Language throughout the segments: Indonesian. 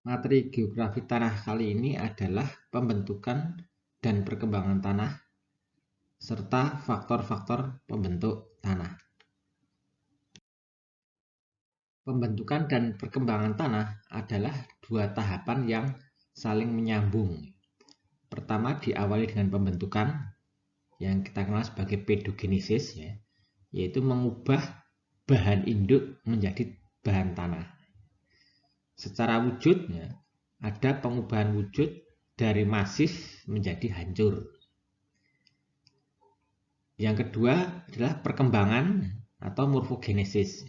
Materi geografi tanah kali ini adalah pembentukan dan perkembangan tanah serta faktor-faktor pembentuk tanah. Pembentukan dan perkembangan tanah adalah dua tahapan yang saling menyambung. Pertama diawali dengan pembentukan yang kita kenal sebagai pedogenesis, yaitu mengubah bahan induk menjadi bahan tanah. Secara wujud ada pengubahan wujud dari masif menjadi hancur. Yang kedua adalah perkembangan atau morfogenesis.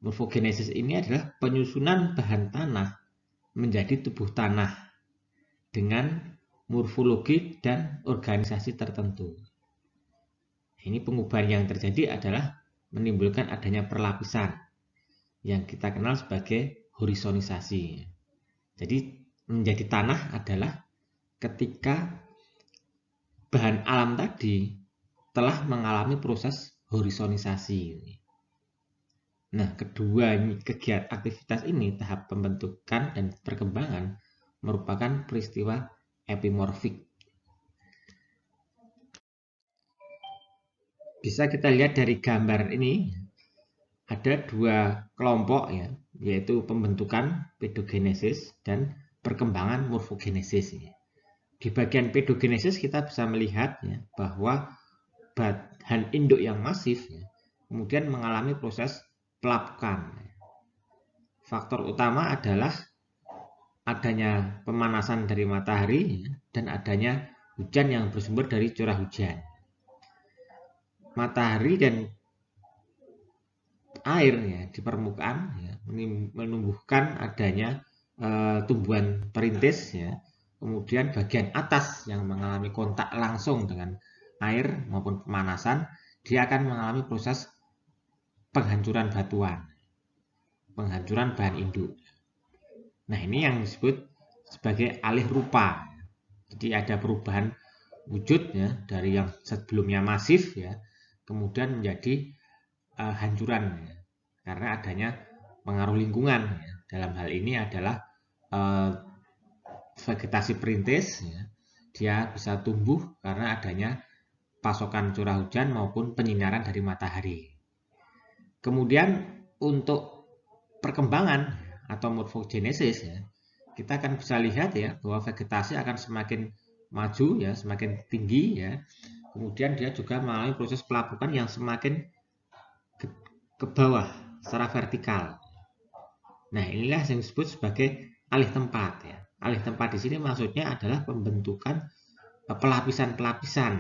Morfogenesis ini adalah penyusunan bahan tanah menjadi tubuh tanah dengan morfologi dan organisasi tertentu. Ini pengubahan yang terjadi adalah menimbulkan adanya perlapisan yang kita kenal sebagai horizonisasi. Jadi menjadi tanah adalah ketika bahan alam tadi telah mengalami proses horizonisasi. Nah, kedua kegiatan aktivitas ini, tahap pembentukan dan perkembangan, merupakan peristiwa epimorfik. Bisa kita lihat dari gambar ini, ada dua kelompok yaitu pembentukan pedogenesis dan perkembangan morfogenesis. Di bagian pedogenesis kita bisa melihat bahwa bahan induk yang masif kemudian mengalami proses pelapukan. Faktor utama adalah adanya pemanasan dari matahari dan adanya hujan yang bersumber dari curah hujan. Matahari dan air di permukaan menumbuhkan adanya tumbuhan perintis, kemudian bagian atas yang mengalami kontak langsung dengan air maupun pemanasan, dia akan mengalami proses penghancuran batuan, penghancuran bahan induk. Nah, ini yang disebut sebagai alih rupa. Jadi ada perubahan wujud dari yang sebelumnya masif kemudian menjadi hancuran karena adanya pengaruh lingkungan. Dalam hal ini adalah vegetasi perintis, dia bisa tumbuh karena adanya pasokan curah hujan maupun penyinaran dari matahari. Kemudian untuk perkembangan atau morfogenesis kita akan bisa lihat bahwa vegetasi akan semakin maju semakin tinggi kemudian dia juga mengalami proses pelapukan yang semakin ke bawah secara vertikal. Nah, inilah yang disebut sebagai alih tempat Alih tempat di sini maksudnya adalah pembentukan pelapisan-pelapisan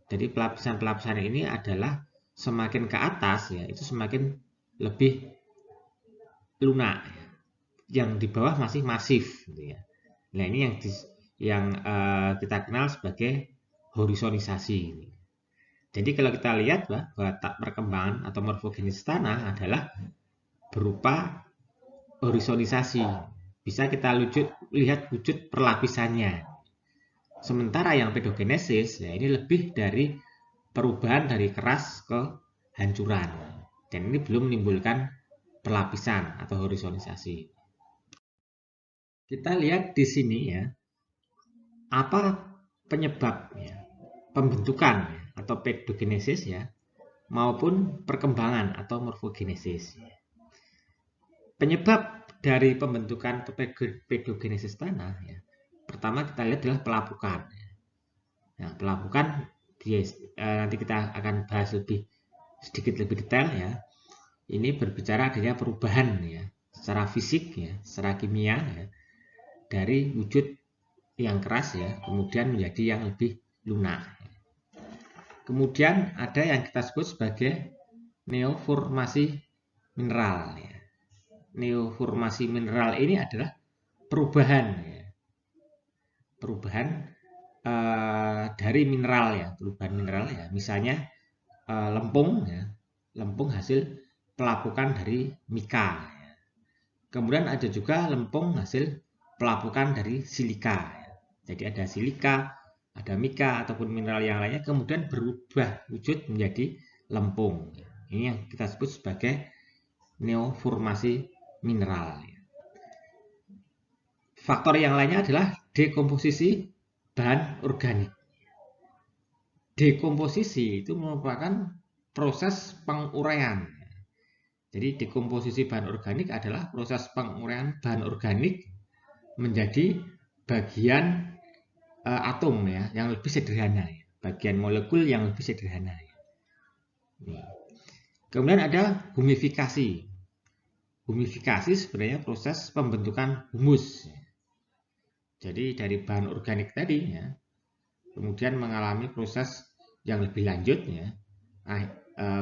Jadi pelapisan-pelapisan ini adalah semakin ke atas itu semakin lebih lunak. Yang di bawah masih masif Nah, ini yang kita kenal sebagai horizonisasi. Jadi kalau kita lihat bahwa perkembangan atau morfogenesis tanah adalah berupa horizonisasi. Bisa kita lihat wujud perlapisannya. Sementara yang pedogenesis ini lebih dari perubahan dari keras ke hancuran. Dan ini belum menimbulkan perlapisan atau horizonisasi. Kita lihat di sini apa penyebab pembentukan atau pedogenesis maupun perkembangan atau morfogenesis. Penyebab dari pembentukan pedogenesis tanah pertama kita lihat adalah pelapukan. Nah, pelapukan nanti kita akan bahas sedikit lebih detail Ini berbicara adanya perubahan secara fisik secara kimia dari wujud yang keras kemudian menjadi yang lebih lunak. Kemudian ada yang kita sebut sebagai neoformasi mineral. Neoformasi mineral ini adalah perubahan dari mineral perubahan mineral misalnya lempung hasil pelapukan dari mika. Kemudian ada juga lempung hasil pelapukan dari silika. Jadi ada silika, ada mika ataupun mineral yang lainnya kemudian berubah wujud menjadi lempung. Ini yang kita sebut sebagai neoformasi mineral. Faktor yang lainnya adalah dekomposisi bahan organik. Dekomposisi itu merupakan proses penguraian. Jadi dekomposisi bahan organik adalah proses penguraian bahan organik menjadi bagian atom ya, yang lebih sederhana, ya. Bagian molekul yang lebih sederhana. Ya. Kemudian ada humifikasi. Humifikasi sebenarnya proses pembentukan humus. Jadi dari bahan organik tadi ya, kemudian mengalami proses yang lebih lanjut ya.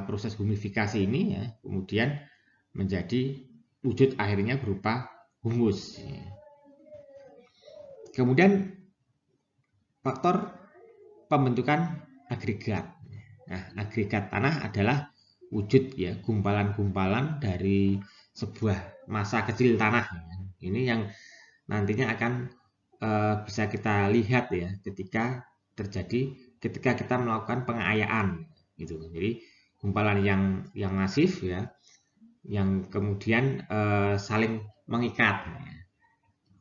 Proses humifikasi ini ya, kemudian menjadi wujud akhirnya berupa humus. Ya. Kemudian faktor pembentukan agregat. Nah, agregat tanah adalah wujud ya, gumpalan-gumpalan dari sebuah massa kecil tanah. Ini yang nantinya akan bisa kita lihat ya ketika kita melakukan pengaayaan gitu. Jadi gumpalan yang masif ya, yang kemudian saling mengikat.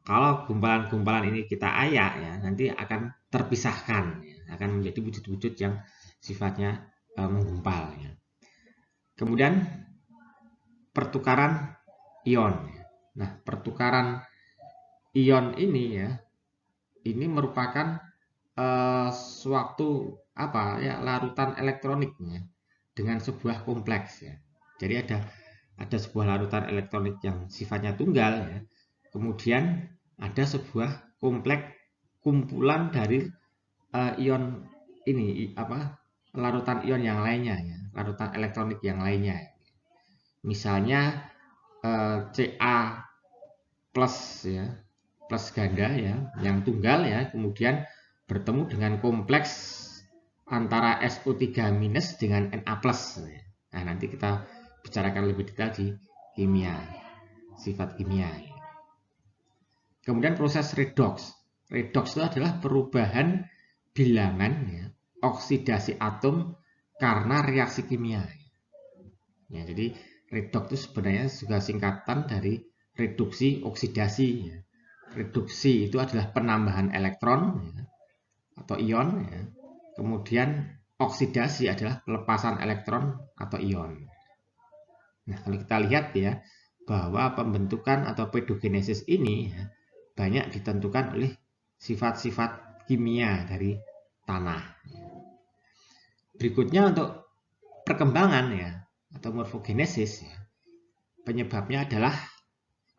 Kalau gumpalan-gumpalan ini kita ayak ya, nanti akan terpisahkan, ya, akan menjadi wujud-wujud yang sifatnya menggumpal. Ya. Kemudian pertukaran ion. Nah, pertukaran ion ini ya, ini merupakan suatu larutan elektroniknya dengan sebuah kompleks ya. Jadi ada sebuah larutan elektronik yang sifatnya tunggal ya. Kemudian ada sebuah kompleks kumpulan dari ion ini larutan ion yang lainnya ya, larutan elektronik yang lainnya. Misalnya Ca plus ya, plus ganda ya, yang tunggal ya, kemudian bertemu dengan kompleks antara SO3 minus dengan Na plus. Nah, nanti kita bicarakan lebih detail di kimia, sifat kimia. Kemudian proses redox. Redox itu adalah perubahan bilangan ya, oksidasi atom karena reaksi kimia. Ya, jadi redox itu sebenarnya juga singkatan dari reduksi oksidasi. Ya. Reduksi itu adalah penambahan elektron ya, atau ion. Ya. Kemudian oksidasi adalah pelepasan elektron atau ion. Nah, kalau kita lihat ya bahwa pembentukan atau pedogenesis ini ya, banyak ditentukan oleh sifat-sifat kimia dari tanah. Berikutnya untuk perkembangan ya atau morfogenesis ya, penyebabnya adalah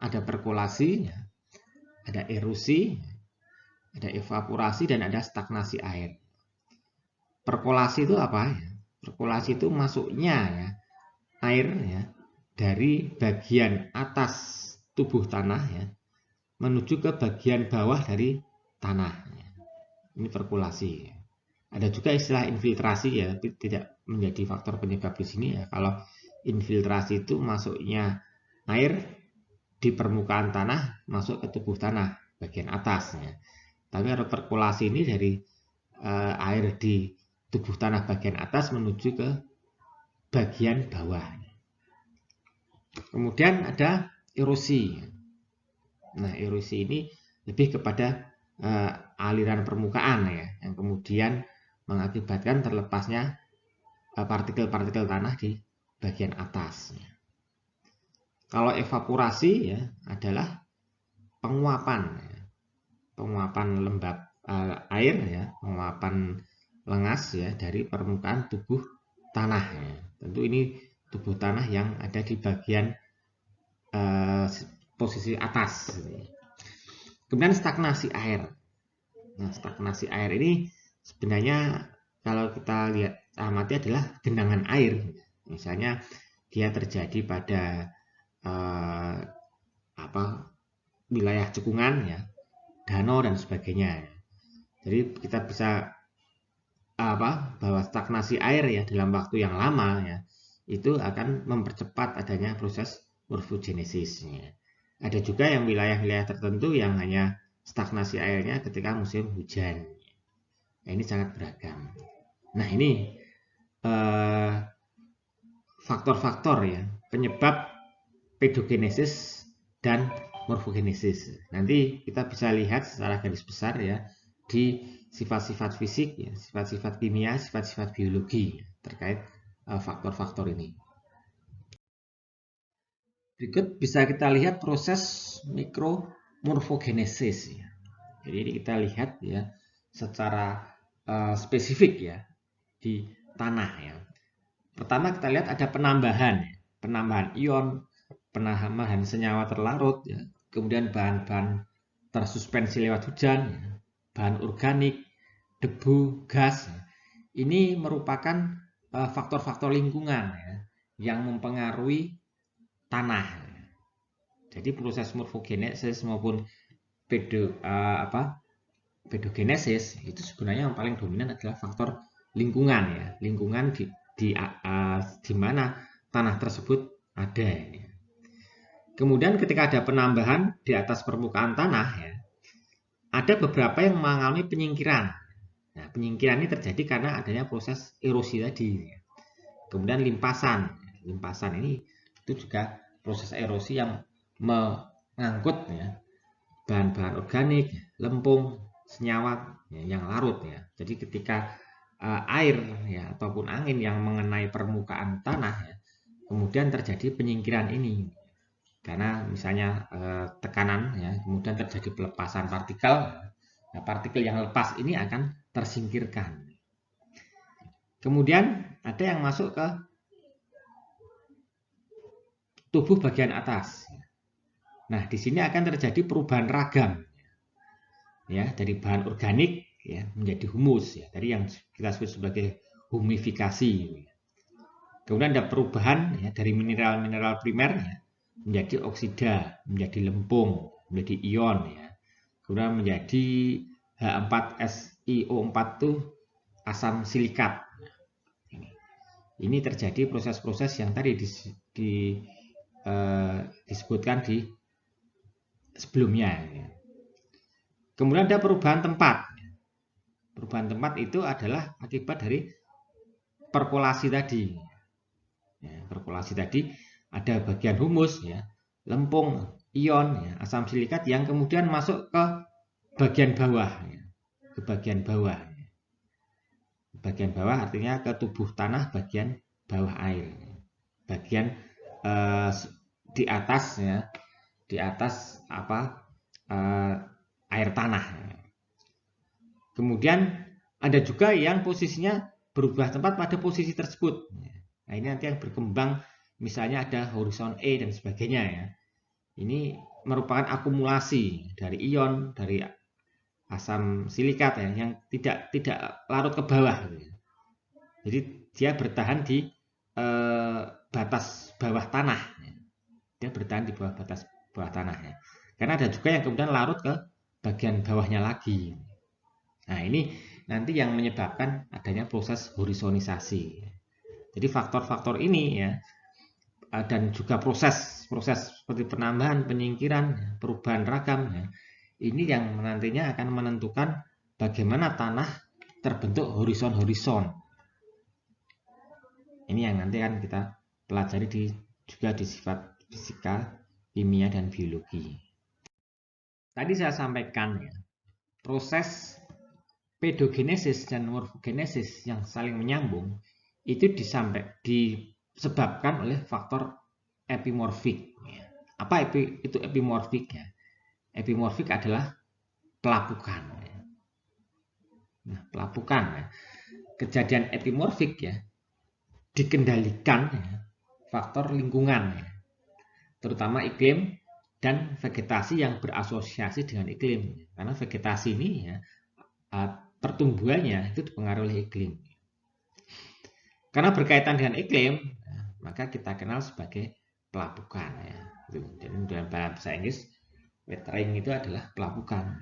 ada perkolasi, ya, ada erosi, ada evaporasi dan ada stagnasi air. Perkolasi itu apa ya? Perkolasi itu masuknya ya air ya dari bagian atas tubuh tanah ya menuju ke bagian bawah dari tanah. Ini perkolasi. Ada juga istilah infiltrasi ya, tapi tidak menjadi faktor penyebab di sini ya. Kalau infiltrasi itu masuknya air di permukaan tanah masuk ke tubuh tanah bagian atasnya. Tapi kalau perkolasi ini dari air di tubuh tanah bagian atas menuju ke bagian bawah. Kemudian ada erosi. Nah, erosi ini lebih kepada aliran permukaan ya, yang kemudian mengakibatkan terlepasnya partikel-partikel tanah di bagian atas. Kalau evaporasi ya adalah penguapan, penguapan lembab air ya, penguapan lengas ya dari permukaan tubuh tanah. Ya. Tentu ini tubuh tanah yang ada di bagian posisi atas. Kemudian stagnasi air. Nah, stagnasi air ini sebenarnya kalau kita lihat amati adalah genangan air. Misalnya dia terjadi pada wilayah cekungan ya, danau dan sebagainya. Jadi kita bisa bahwa stagnasi air ya dalam waktu yang lama ya itu akan mempercepat adanya proses morfogenesis. Ada juga yang wilayah-wilayah tertentu yang hanya stagnasi airnya ketika musim hujan. Nah, ini sangat beragam. Nah, ini faktor-faktor ya penyebab pedogenesis dan morfogenesis. Nanti kita bisa lihat secara garis besar ya di sifat-sifat fisik, ya, sifat-sifat kimia, sifat-sifat biologi terkait faktor-faktor ini. Berikut bisa kita lihat proses mikromorfogenesis. Ya. Jadi ini kita lihat ya secara spesifik ya di tanah ya. Pertama kita lihat ada penambahan, ya. Penambahan ion, penambahan senyawa terlarut, ya. Kemudian bahan-bahan tersuspensi lewat hujan, ya. Bahan organik, debu, gas. Ya. Ini merupakan faktor-faktor lingkungan ya, yang mempengaruhi tanah. Ya. Jadi proses morfogenesis maupun pedogenesis itu sebenarnya yang paling dominan adalah faktor lingkungan ya, lingkungan di mana tanah tersebut ada. Ya. Kemudian ketika ada penambahan di atas permukaan tanah ya, ada beberapa yang mengalami penyingkiran. Nah, penyingkiran ini terjadi karena adanya proses erosi tadi. Ya. Kemudian limpasan. Limpasan ini itu juga proses erosi yang mengangkut ya, bahan-bahan organik, lempung, senyawa ya, yang larut ya. Jadi ketika air ya ataupun angin yang mengenai permukaan tanah ya, kemudian terjadi penyingkiran ini. Karena misalnya tekanan ya, kemudian terjadi pelepasan partikel. Nah, partikel yang lepas ini akan tersingkirkan. Kemudian ada yang masuk ke tubuh bagian atas. Nah, di sini akan terjadi perubahan ragam ya, dari bahan organik ya menjadi humus ya, dari yang kita sebut sebagai humifikasi. Kemudian ada perubahan ya, dari mineral-mineral primer ya, menjadi oksida, menjadi lempung, menjadi ion ya. Kemudian menjadi H4SiO4 itu asam silikat. Ini terjadi proses-proses yang tadi disebutkan di sebelumnya. Ya. Kemudian ada perubahan tempat. Perubahan tempat itu adalah akibat dari perkolasi tadi. Ya, perkolasi tadi ada bagian humus, ya, lempung, ion, ya, asam silikat yang kemudian masuk ke bagian bawah, ya, ke bagian bawah. Ya. Bagian bawah artinya ke tubuh tanah bagian bawah air, bagian di atas, ya, di atas air tanah. Kemudian ada juga yang posisinya berubah tempat pada posisi tersebut. Nah, ini nanti yang berkembang, misalnya ada horizon E dan sebagainya ya. Ini merupakan akumulasi dari ion, dari asam silikat ya, yang tidak larut ke bawah. Gitu. Jadi dia bertahan di batas bawah tanah. Ya. Dia bertahan di bawah batas bawah tanah ya. Karena ada juga yang kemudian larut ke bagian bawahnya lagi. Nah, ini nanti yang menyebabkan adanya proses horizonisasi. Jadi faktor-faktor ini ya, dan juga proses seperti penambahan, penyingkiran, perubahan ragam ya, ini yang nantinya akan menentukan bagaimana tanah terbentuk horizon-horizon. Ini yang nanti akan kita pelajari juga di sifat fisika, kimia, dan biologi. Tadi saya sampaikan ya, proses pedogenesis dan morfogenesis yang saling menyambung itu disebabkan oleh faktor epimorfik. Apa itu epimorfik? Ya? Epimorfik adalah pelapukan. Nah, pelapukan, ya. Kejadian epimorfik ya dikendalikan ya, faktor lingkungan, ya. Terutama iklim dan vegetasi yang berasosiasi dengan iklim. Karena vegetasi ini ya, pertumbuhannya itu dipengaruhi oleh iklim. Karena berkaitan dengan iklim, maka kita kenal sebagai pelapukan. Ya. Dan dalam bahasa Inggris, weathering itu adalah pelapukan.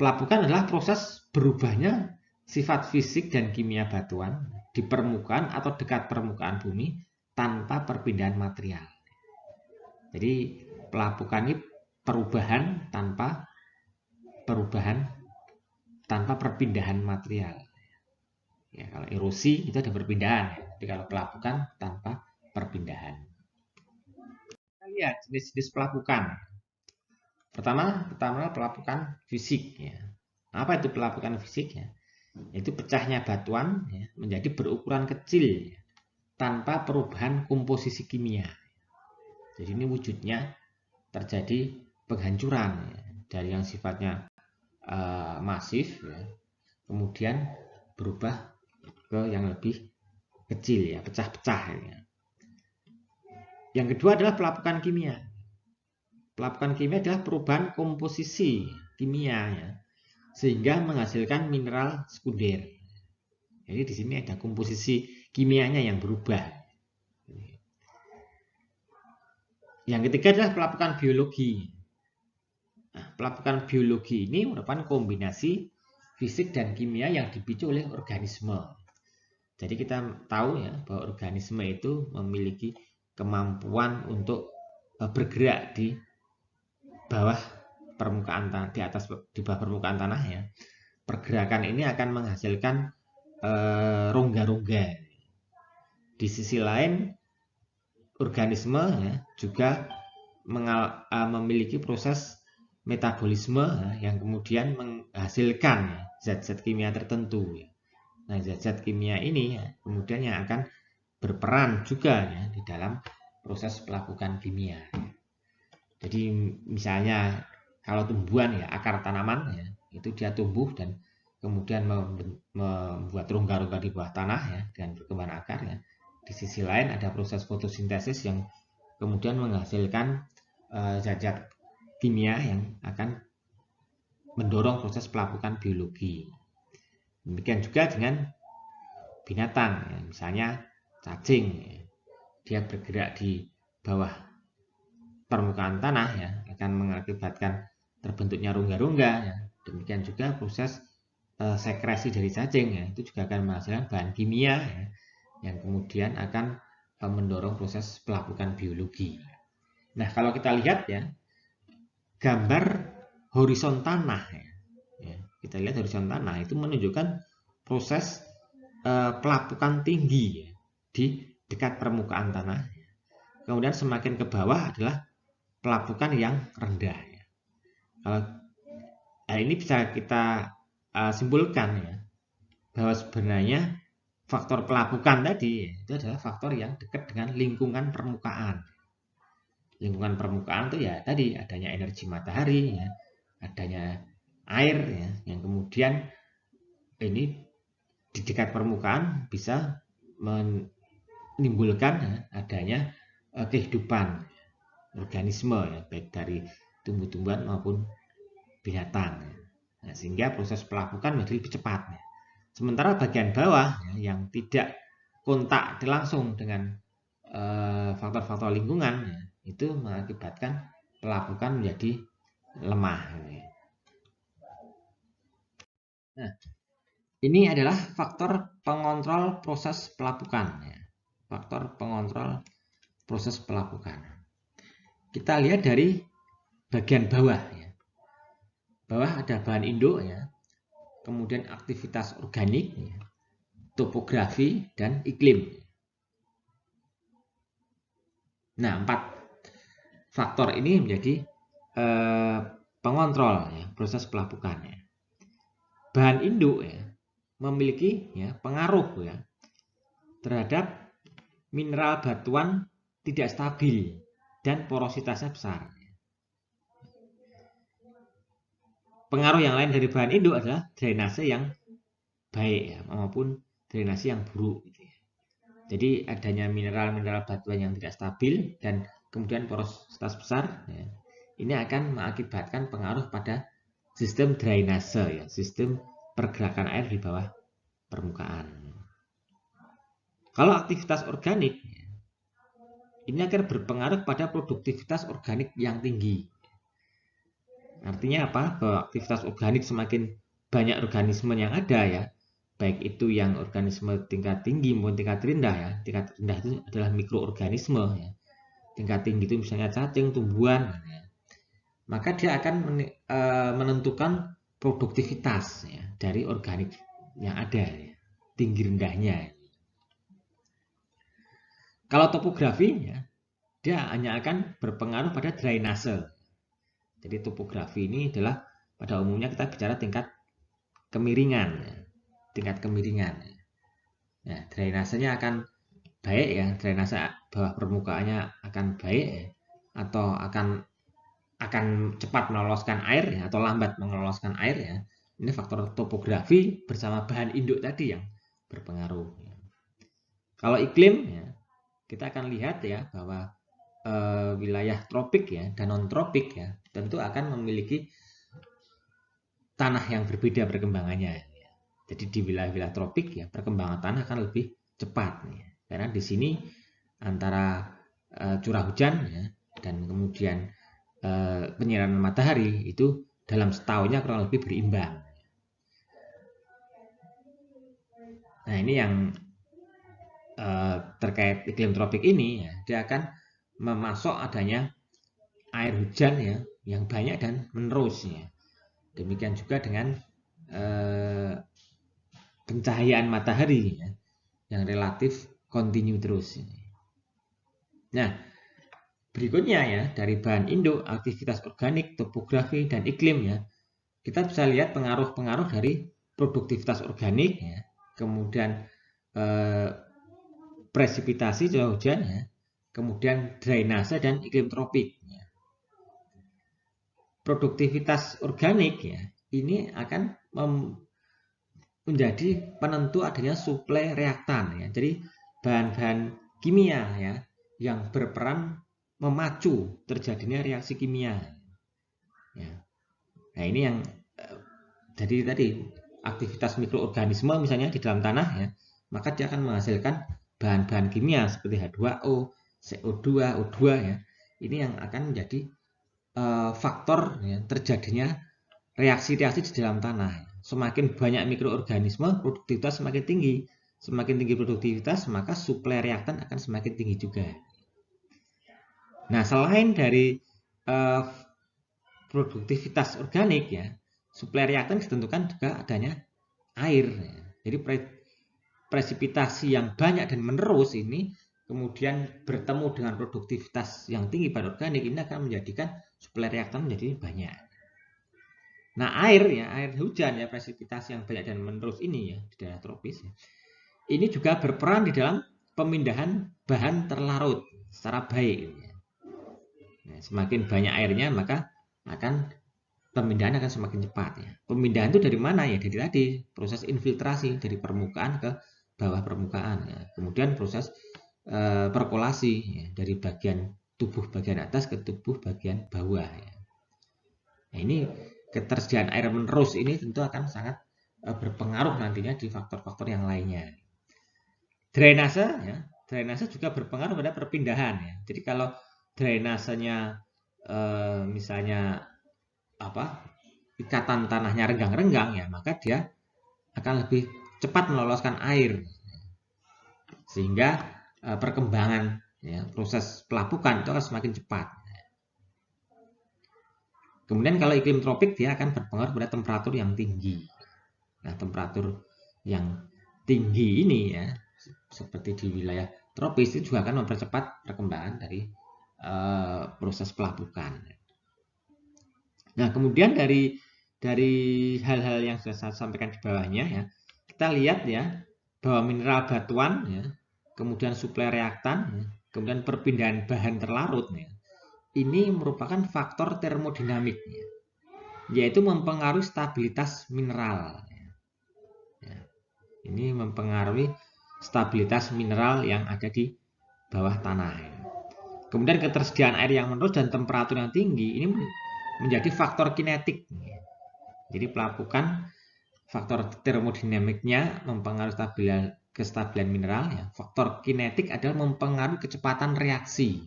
Pelapukan adalah proses berubahnya sifat fisik dan kimia batuan di permukaan atau dekat permukaan bumi tanpa perpindahan material. Jadi pelapukan ini perubahan tanpa perpindahan material. Ya, kalau erosi itu ada perpindahan, tapi kalau pelapukan tanpa perpindahan. Kita lihat jenis-jenis pelapukan. Pertama pelapukan fisik ya. Apa itu pelapukan fisik ya? Itu pecahnya batuan ya, menjadi berukuran kecil ya, tanpa perubahan komposisi kimia. Jadi ini wujudnya terjadi penghancuran ya, dari yang sifatnya masif ya, kemudian berubah ke yang lebih kecil ya, pecah-pecah ya. Yang kedua adalah pelapukan kimia. Pelapukan kimia adalah perubahan komposisi kimia ya, sehingga menghasilkan mineral sekunder. Jadi di sini ada komposisi kimianya yang berubah. Yang ketiga adalah pelapukan biologi. Nah, pelapukan biologi ini merupakan kombinasi fisik dan kimia yang dipicu oleh organisme. Jadi kita tahu ya bahwa organisme itu memiliki kemampuan untuk bergerak di bawah permukaan tanah, di bawah permukaan tanah ya. Pergerakan ini akan menghasilkan rongga-rongga. Di sisi lain, organisme ya, juga memiliki proses metabolisme ya, yang kemudian menghasilkan zat-zat kimia tertentu. Ya. Nah, zat-zat kimia ini ya, kemudian yang akan berperan juga ya, di dalam proses pelapukan kimia. Jadi misalnya kalau tumbuhan ya, akar tanaman ya, itu dia tumbuh dan kemudian membuat rongga-rongga di bawah tanah ya, dengan perkembangan akar ya. Di sisi lain ada proses fotosintesis yang kemudian menghasilkan zat-zat kimia yang akan mendorong proses pelapukan biologi. Demikian juga dengan binatang ya, misalnya cacing ya, dia bergerak di bawah permukaan tanah ya, akan mengakibatkan terbentuknya rongga-rongga ya. Demikian juga proses sekresi dari cacing ya, itu juga akan menghasilkan bahan kimia ya, yang kemudian akan mendorong proses pelapukan biologi. Nah, kalau kita lihat ya, gambar horizon tanah ya, kita lihat horizon tanah itu menunjukkan proses pelapukan tinggi ya, di dekat permukaan tanah. Kemudian semakin ke bawah adalah pelapukan yang rendah ya. Nah, ini bisa kita simpulkan ya, bahwa sebenarnya faktor pelapukan tadi ya, itu adalah faktor yang dekat dengan lingkungan permukaan. Lingkungan permukaan itu ya tadi adanya energi matahari ya, adanya air ya, yang kemudian ini di dekat permukaan bisa menimbulkan ya, adanya kehidupan organisme ya, baik dari tumbuh-tumbuhan maupun binatang. Nah, sehingga proses pelapukan menjadi lebih cepat. Sementara bagian bawah ya, yang tidak kontak langsung dengan faktor-faktor lingkungan ya, itu mengakibatkan pelapukan menjadi lemah. Nah, ini adalah faktor pengontrol proses pelapukan. Ya. Faktor pengontrol proses pelapukan. Kita lihat dari bagian bawah ya. Bawah ada bahan induk ya, kemudian aktivitas organik ya, topografi dan iklim. Nah, 4 faktor ini menjadi pengontrol ya, proses pelapukan ya. Bahan induk ya, memiliki ya, pengaruh ya, terhadap mineral batuan tidak stabil dan porositasnya besar. Pengaruh yang lain dari bahan induk adalah drainase yang baik ya, maupun drainase yang buruk. Jadi adanya mineral-mineral batuan yang tidak stabil dan kemudian porositas besar, ya, ini akan mengakibatkan pengaruh pada sistem drainase, ya, sistem pergerakan air di bawah permukaan. Kalau aktivitas organik, ini akan berpengaruh pada produktivitas organik yang tinggi. Artinya apa? Bahwa aktivitas organik semakin banyak organisme yang ada ya, baik itu yang organisme tingkat tinggi maupun tingkat rendah ya. Tingkat rendah itu adalah mikroorganisme ya. Tingkat tinggi itu misalnya cacing, tumbuhan ya. Maka dia akan menentukan produktivitas ya, dari organik yang ada ya, tinggi rendahnya. Kalau topografi ya, dia hanya akan berpengaruh pada drainase. Jadi topografi ini adalah pada umumnya kita bicara tingkat kemiringan, ya. Tingkat kemiringan. Ya, drainasenya akan baik ya, drainase bawah permukaannya akan baik ya, atau akan cepat meloloskan air ya, atau lambat meloloskan air ya. Ini faktor topografi bersama bahan induk tadi yang berpengaruh. Ya. Kalau iklim ya, kita akan lihat ya bahwa wilayah tropik ya dan non tropik ya tentu akan memiliki tanah yang berbeda perkembangannya. Ya. Jadi di wilayah-wilayah tropik ya perkembangan tanah akan lebih cepat ya. Karena di sini antara curah hujan ya, dan kemudian penyiraman matahari itu dalam setahunnya kurang lebih berimbang. Nah ini yang terkait iklim tropik ini ya, dia akan memasok adanya air hujan ya yang banyak dan menerus ya. Demikian juga dengan pencahayaan matahari ya, yang relatif kontinu terus. Nah berikutnya ya dari bahan induk, aktivitas organik, topografi dan iklim ya, kita bisa lihat pengaruh-pengaruh dari produktivitas organik ya, kemudian presipitasi curah hujan ya, kemudian drainase dan iklim tropik ya. Produktivitas organik ya ini akan menjadi penentu adanya suplai reaktan ya. Jadi bahan-bahan kimia ya yang berperan memacu terjadinya reaksi kimia ya. Nah ini yang jadi tadi aktivitas mikroorganisme misalnya di dalam tanah ya, maka dia akan menghasilkan bahan-bahan kimia seperti H2O, CO2, O2 ya. Ini yang akan menjadi faktor ya, terjadinya reaksi-reaksi di dalam tanah. Semakin banyak mikroorganisme, produktivitas semakin tinggi. Semakin tinggi produktivitas, maka suplai reaktan akan semakin tinggi juga. Nah, selain dari produktivitas organik ya, suplai reaktan ditentukan juga adanya air. Ya. Jadi presipitasi yang banyak dan menerus ini kemudian bertemu dengan produktivitas yang tinggi pada organik ini akan menjadikan suplai reaktan menjadi banyak. Nah air ya, air hujan ya, presipitasi yang banyak dan menerus ini ya di daerah tropis ya, ini juga berperan di dalam pemindahan bahan terlarut secara baik. Ya. Nah, semakin banyak airnya maka pemindahan akan semakin cepat ya. Pemindahan itu dari mana ya? Dari tadi proses infiltrasi dari permukaan ke bawah permukaan ya. Kemudian proses perkolasi ya, dari bagian tubuh bagian atas ke tubuh bagian bawah ya. Nah, ini ketersediaan air menerus ini tentu akan sangat berpengaruh nantinya di faktor-faktor yang lainnya. Drainase ya, drainase juga berpengaruh pada perpindahan ya. Jadi kalau drainasenya misalnya ikatan tanahnya renggang-renggang ya, maka dia akan lebih cepat meloloskan air sehingga perkembangan ya, proses pelapukan itu akan semakin cepat. Kemudian kalau iklim tropik dia akan berpengaruh pada temperatur yang tinggi. Nah, temperatur yang tinggi ini ya, seperti di wilayah tropis itu juga akan mempercepat perkembangan dari proses pelapukan. Nah, kemudian dari hal-hal yang sudah saya sampaikan di bawahnya ya, kita lihat ya bahwa mineral batuan ya, kemudian suplai reaktan, ya, kemudian perpindahan bahan terlarut ya, ini merupakan faktor termodinamik ya, yaitu mempengaruhi stabilitas mineral. Ya. Ini mempengaruhi stabilitas mineral yang ada di bawah tanah. Ya. Kemudian ketersediaan air yang menerus dan temperatur yang tinggi ini menjadi faktor kinetik. Jadi pelapukan faktor termodinamiknya mempengaruhi kestabilan mineral. Ya. Faktor kinetik adalah mempengaruhi kecepatan reaksi.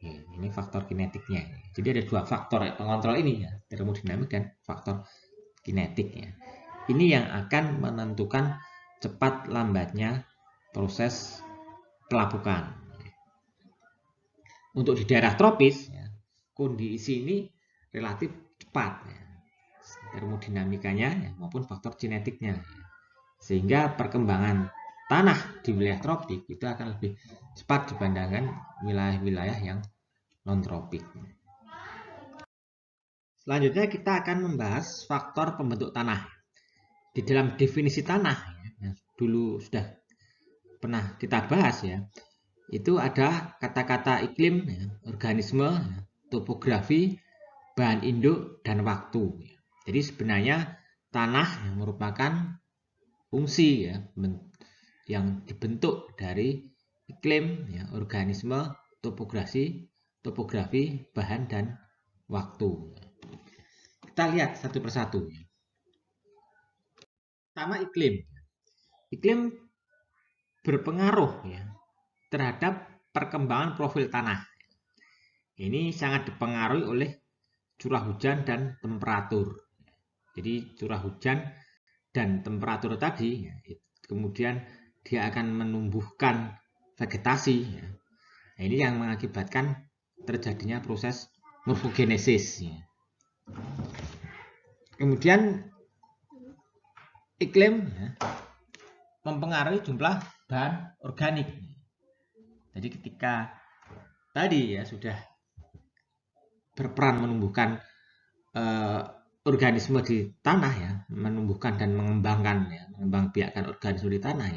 Ini faktor kinetiknya. Jadi ada dua faktor pengontrol ini ya, termodinamik dan faktor kinetik ya. Ini yang akan menentukan cepat lambatnya proses pelapukan. Untuk di daerah tropis ya, kondisi ini relatif cepat ya, termodinamikanya ya, maupun faktor kinetiknya ya. Sehingga perkembangan tanah di wilayah tropik itu akan lebih cepat dibandingkan wilayah-wilayah yang non tropik. Selanjutnya kita akan membahas faktor pembentuk tanah. Di dalam definisi tanah, yang dulu sudah pernah kita bahas ya, itu ada kata-kata iklim, organisme, topografi, bahan induk, dan waktu. Jadi sebenarnya tanah merupakan fungsi ya, yang dibentuk dari iklim, organisme, topografi, bahan, dan waktu. Kita lihat satu persatu. Pertama, iklim. Iklim berpengaruh terhadap perkembangan profil tanah. Ini sangat dipengaruhi oleh curah hujan dan temperatur. Jadi curah hujan dan temperatur tadi, kemudian dia akan menumbuhkan vegetasi. Nah, ini yang mengakibatkan terjadinya proses morfogenesis. Kemudian iklim mempengaruhi jumlah bahan organik. Jadi ketika tadi sudah berperan menumbuhkan organisme di tanah menumbuhkan dan mengembangbiakkan organisme di tanah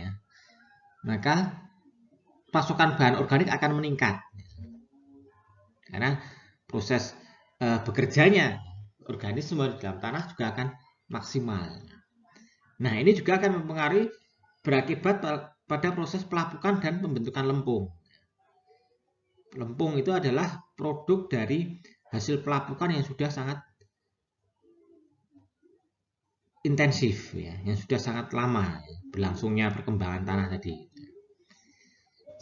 maka pasokan bahan organik akan meningkat karena proses bekerjanya organisme di dalam tanah juga akan maksimal. Nah, ini juga akan mempengaruhi berakibat pada proses pelapukan dan pembentukan lempung. Lempung itu adalah produk dari hasil pelapukan yang sudah sangat intensif yang sudah sangat lama berlangsungnya perkembangan tanah tadi.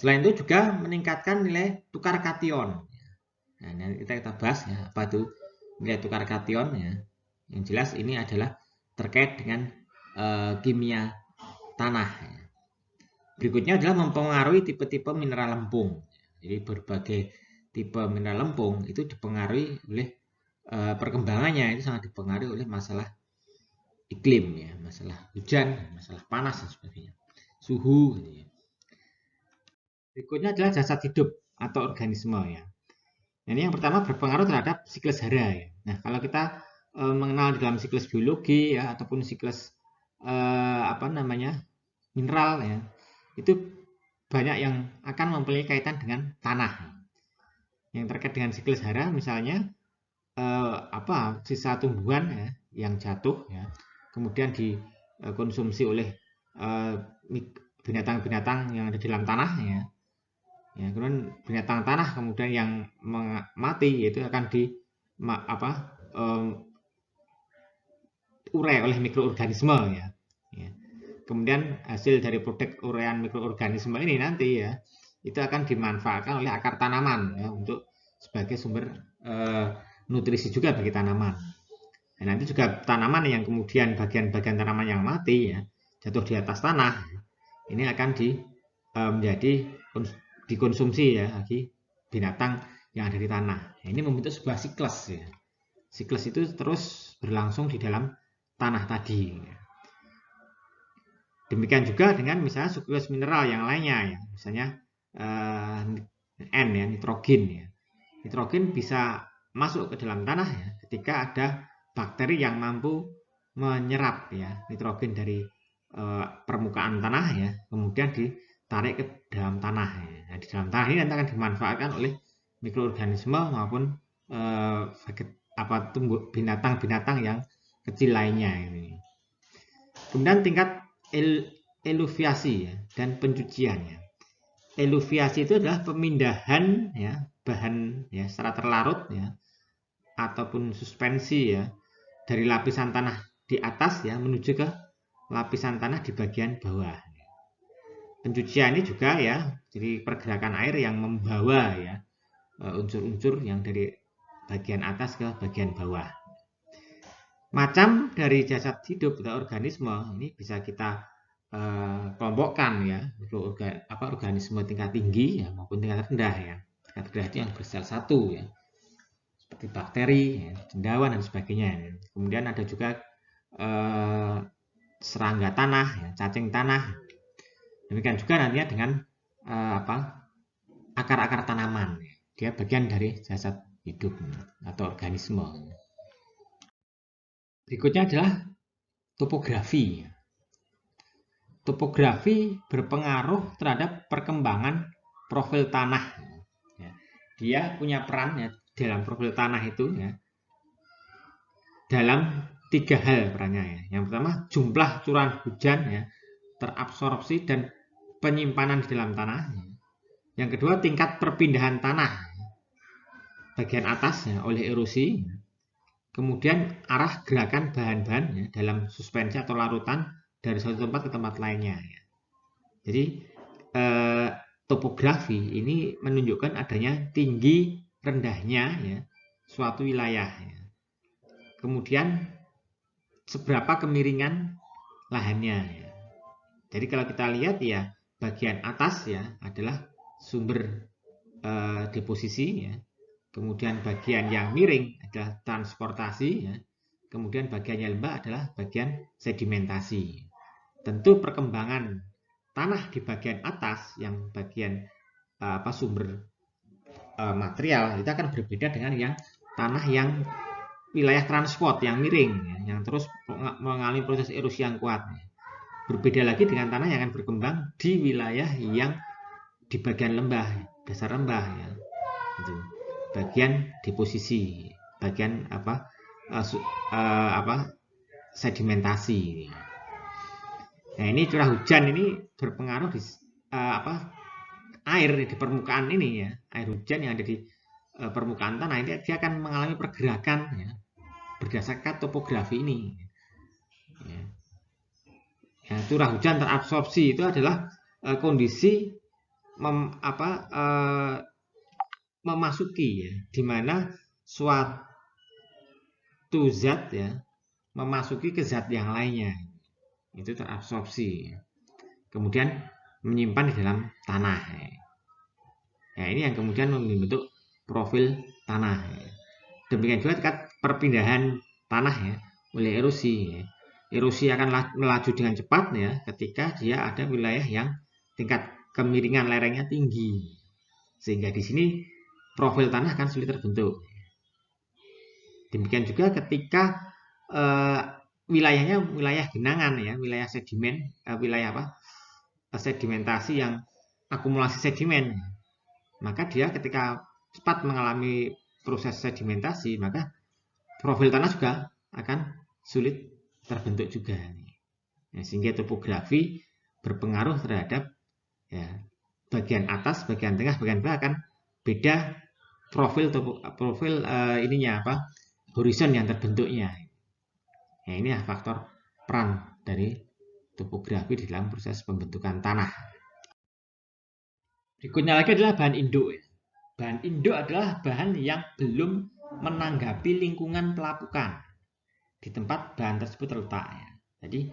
Selain itu juga meningkatkan nilai tukar kation. Nah, ini kita bahas apa itu nilai tukar kation Yang jelas ini adalah terkait dengan kimia tanah. Berikutnya adalah mempengaruhi tipe-tipe mineral lempung. Jadi berbagai tipe mineral lempung itu dipengaruhi oleh perkembangannya itu sangat dipengaruhi oleh masalah iklim masalah hujan, masalah panas dan sebagainya, suhu. Berikutnya adalah jasad hidup atau organisme Ini yang pertama berpengaruh terhadap siklus hara Nah, kalau kita mengenal dalam siklus biologi ataupun siklus mineral itu banyak yang akan mempunyai kaitan dengan tanah. Yang terkait dengan siklus hara misalnya sisa tumbuhan yang jatuh kemudian dikonsumsi oleh binatang-binatang yang ada di dalam tanah kemudian binatang tanah kemudian yang mati yaitu akan urai oleh mikroorganisme kemudian hasil dari produk urean mikroorganisme ini nanti itu akan dimanfaatkan oleh akar tanaman untuk sebagai sumber nutrisi juga bagi tanaman. Nah, nanti juga tanaman yang kemudian bagian-bagian tanaman yang mati jatuh di atas tanah ini akan menjadi dikonsumsi bagi binatang yang ada di tanah. Nah, ini membentuk sebuah siklus Siklus itu terus berlangsung di dalam tanah tadi. Demikian juga dengan misalnya siklus mineral yang lainnya misalnya nitrogen Nitrogen bisa masuk ke dalam tanah ketika ada bakteri yang mampu menyerap nitrogen dari permukaan tanah kemudian ditarik ke dalam tanah. Nah, di dalam tanah ini nanti akan dimanfaatkan oleh mikroorganisme maupun binatang-binatang yang kecil lainnya Kemudian tingkat eluviasi dan pencucian. Eluviasi itu adalah pemindahan bahan secara terlarut ataupun suspensi dari lapisan tanah di atas menuju ke lapisan tanah di bagian bawah. Pencucian ini juga jadi pergerakan air yang membawa unsur-unsur yang dari bagian atas ke bagian bawah. Macam dari jasad hidup atau organisme ini bisa kita kelompokkan organisme tingkat tinggi maupun tingkat rendah Tingkat rendah itu yang bersel satu seperti bakteri, cendawan dan sebagainya. Kemudian ada juga serangga tanah, cacing tanah. Demikian juga nantinya dengan akar-akar tanaman. Dia bagian dari jasad hidup atau organisme. Berikutnya adalah topografi. Topografi berpengaruh terhadap perkembangan profil tanah. Dia punya peran ya dalam profil tanah itu ya, dalam 3 hal perannya ya. Yang pertama, jumlah curahan hujan ya, terabsorpsi dan penyimpanan di dalam tanah. Yang kedua, tingkat perpindahan tanah bagian atas ya, oleh erosi. Kemudian arah gerakan bahan-bahan ya, dalam suspensi atau larutan dari satu tempat ke tempat lainnya. Ya. Jadi topografi ini menunjukkan adanya tinggi rendahnya ya, suatu wilayah. Ya. Kemudian seberapa kemiringan lahannya. Ya. Jadi kalau kita lihat ya, bagian atas ya adalah sumber deposisi ya. Kemudian bagian yang miring adalah transportasi ya. Kemudian bagian yang lembah adalah bagian sedimentasi. Tentu perkembangan tanah di bagian atas yang bagian sumber material itu akan berbeda dengan yang tanah yang wilayah transport yang miring ya, yang terus mengalami proses erosi yang kuat. Berbeda lagi dengan tanah yang akan berkembang di wilayah yang di bagian lembah, dasar lembah ya. Itu. Bagian deposisi, bagian sedimentasi. Nah, ini curah hujan ini berpengaruh di air di permukaan ini ya, air hujan yang ada di permukaan tanah ini dia akan mengalami pergerakan ya, berdasarkan topografi ini. Ya. Ya, curah hujan terabsorpsi itu adalah kondisi memasuki ya, di mana suatu zat ya memasuki ke zat yang lainnya, itu terabsorpsi, kemudian menyimpan di dalam tanah. Nah, ini yang kemudian membentuk profil tanah. Demikian juga tingkat perpindahan tanah ya oleh erosi. Erosi akan melaju dengan cepat ya ketika dia ada wilayah yang tingkat kemiringan lerengnya tinggi, sehingga di sini profil tanah akan sulit terbentuk. Demikian juga ketika wilayahnya wilayah genangan ya, wilayah sedimen, sedimentasi yang akumulasi sedimen, maka dia ketika cepat mengalami proses sedimentasi, maka profil tanah juga akan sulit terbentuk juga. Ya, sehingga topografi berpengaruh terhadap ya, bagian atas, bagian tengah, bagian bawah akan beda profil horizon yang terbentuknya. Nah, ini ya faktor peran dari topografi di dalam proses pembentukan tanah. Berikutnya lagi adalah bahan induk. Bahan induk adalah bahan yang belum menanggapi lingkungan pelapukan di tempat bahan tersebut terletak. Ya. Jadi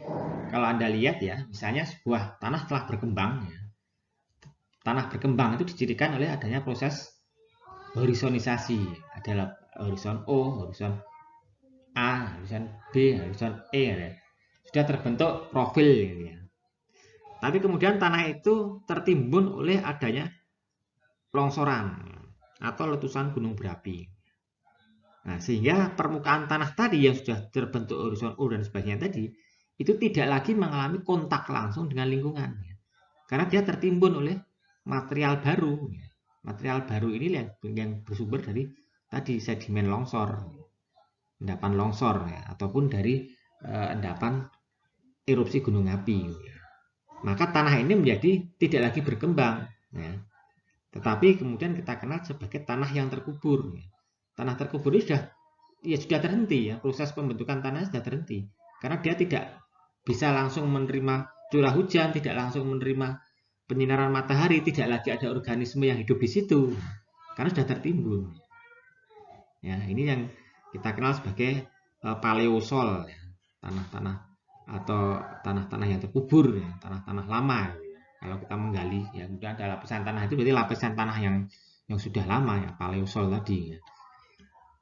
kalau Anda lihat ya, misalnya sebuah tanah telah berkembang. Ya. Tanah berkembang itu dicirikan oleh adanya proses horizonisasi. Ada horizon O, horizon A, horizon B, horizon E. Ya. Sudah terbentuk profil. Ya. Tapi kemudian tanah itu tertimbun oleh adanya longsoran atau letusan gunung berapi. Nah, sehingga permukaan tanah tadi yang sudah terbentuk horizon O dan sebagainya tadi itu tidak lagi mengalami kontak langsung dengan lingkungan. Karena dia tertimbun oleh material baru. Material baru ini yang bersumber dari tadi sedimen longsor, endapan longsor ya, ataupun dari endapan erupsi gunung api. Maka tanah ini menjadi tidak lagi berkembang. Ya. Tetapi kemudian kita kenal sebagai tanah yang terkubur. Ya. Tanah terkubur ini sudah terhenti ya, proses pembentukan tanah sudah terhenti karena dia tidak bisa langsung menerima curah hujan, tidak langsung menerima penyinaran matahari, tidak lagi ada organisme yang hidup di situ karena sudah tertimbun. Ya, ini yang kita kenal sebagai paleosol ya, tanah-tanah atau tanah-tanah yang terkubur ya, tanah-tanah lama. Ya. Kalau kita menggali ya kemudian ada lapisan tanah itu berarti lapisan tanah yang sudah lama ya, paleosol tadi ya.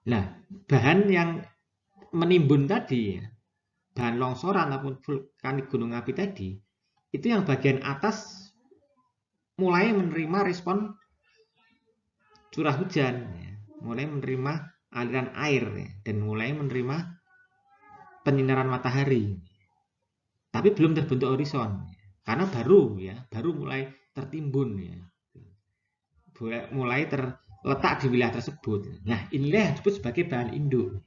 Nah, bahan yang menimbun tadi, bahan longsoran ataupun vulkanik gunung api tadi, itu yang bagian atas mulai menerima respon curah hujan, mulai menerima aliran air, dan mulai menerima penyinaran matahari, tapi belum terbentuk horizon karena baru mulai tertimbun ya, mulai terletak di wilayah tersebut. Nah, inilah yang disebut sebagai bahan induk.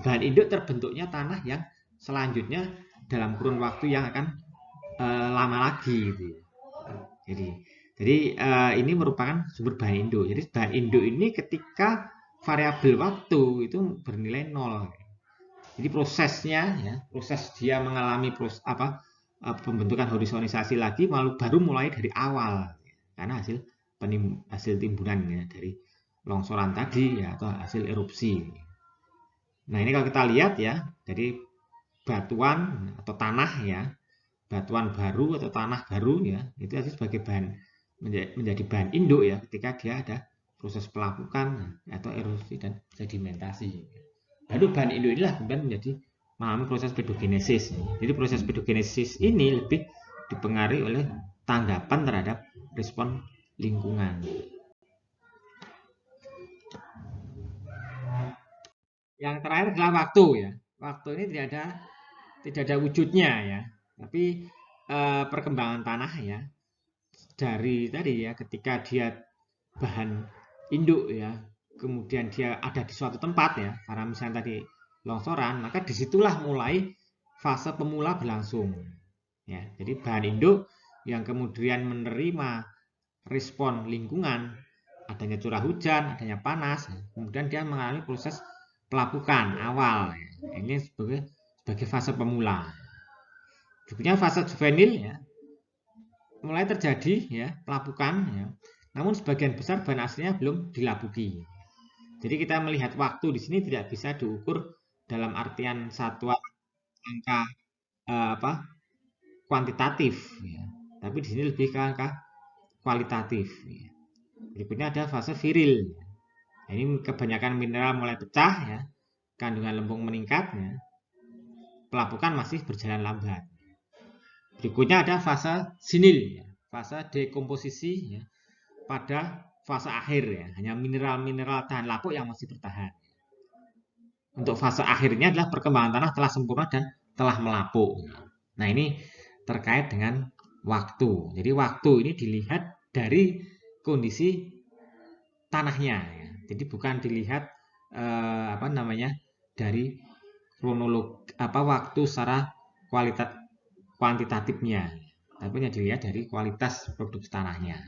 Bahan induk terbentuknya tanah yang selanjutnya dalam kurun waktu yang akan lama lagi gitu. Jadi ini merupakan sumber bahan induk. Jadi bahan induk ini ketika variabel waktu itu bernilai 0. Jadi prosesnya ya, proses dia mengalami pembentukan horizonisasi lagi baru mulai dari awal karena hasil timbunan ya, dari longsoran tadi ya, atau hasil erupsi. Nah, ini kalau kita lihat ya, jadi batuan atau tanah ya, batuan baru atau tanah baru ya, itu sebagai bahan menjadi bahan induk ya ketika dia ada proses pelapukan atau erosi dan sedimentasi. Lalu bahan induk inilah kemudian mengalami proses pedogenesis. Jadi proses pedogenesis ini lebih dipengaruhi oleh tanggapan terhadap respon lingkungan. Yang terakhir adalah waktu ya. Waktu ini tidak ada wujudnya ya, tapi perkembangan tanah ya dari tadi ya, ketika dia bahan induk ya, kemudian dia ada di suatu tempat ya, karena misalnya tadi longsoran, maka disitulah mulai fase pemula berlangsung ya. Jadi bahan induk yang kemudian menerima respon lingkungan, adanya curah hujan, adanya panas, kemudian dia mengalami proses pelapukan awal ya. Ini sebagai fase pemula. Berikutnya fase juvenil ya, mulai terjadi ya pelapukan ya, namun sebagian besar bahan aslinya belum dilapuki. Jadi kita melihat waktu di sini tidak bisa diukur dalam artian satuan angka kuantitatif ya, tapi di sini lebih ke angka kualitatif ya. Berikutnya ada fase viril. Nah, ini kebanyakan mineral mulai pecah ya, kandungan lempung meningkat ya, pelapukan masih berjalan lambat. Berikutnya ada fase sinil ya, fase dekomposisi ya, pada fase akhir ya, hanya mineral-mineral tahan lapuk yang masih bertahan. Untuk fase akhirnya adalah perkembangan tanah telah sempurna dan telah melapuk. Nah, ini terkait dengan waktu. Jadi waktu ini dilihat dari kondisi tanahnya ya. Jadi bukan dilihat dari kronologi waktu secara kuantitatifnya, tapi hanya dilihat dari kualitas produksi tanahnya.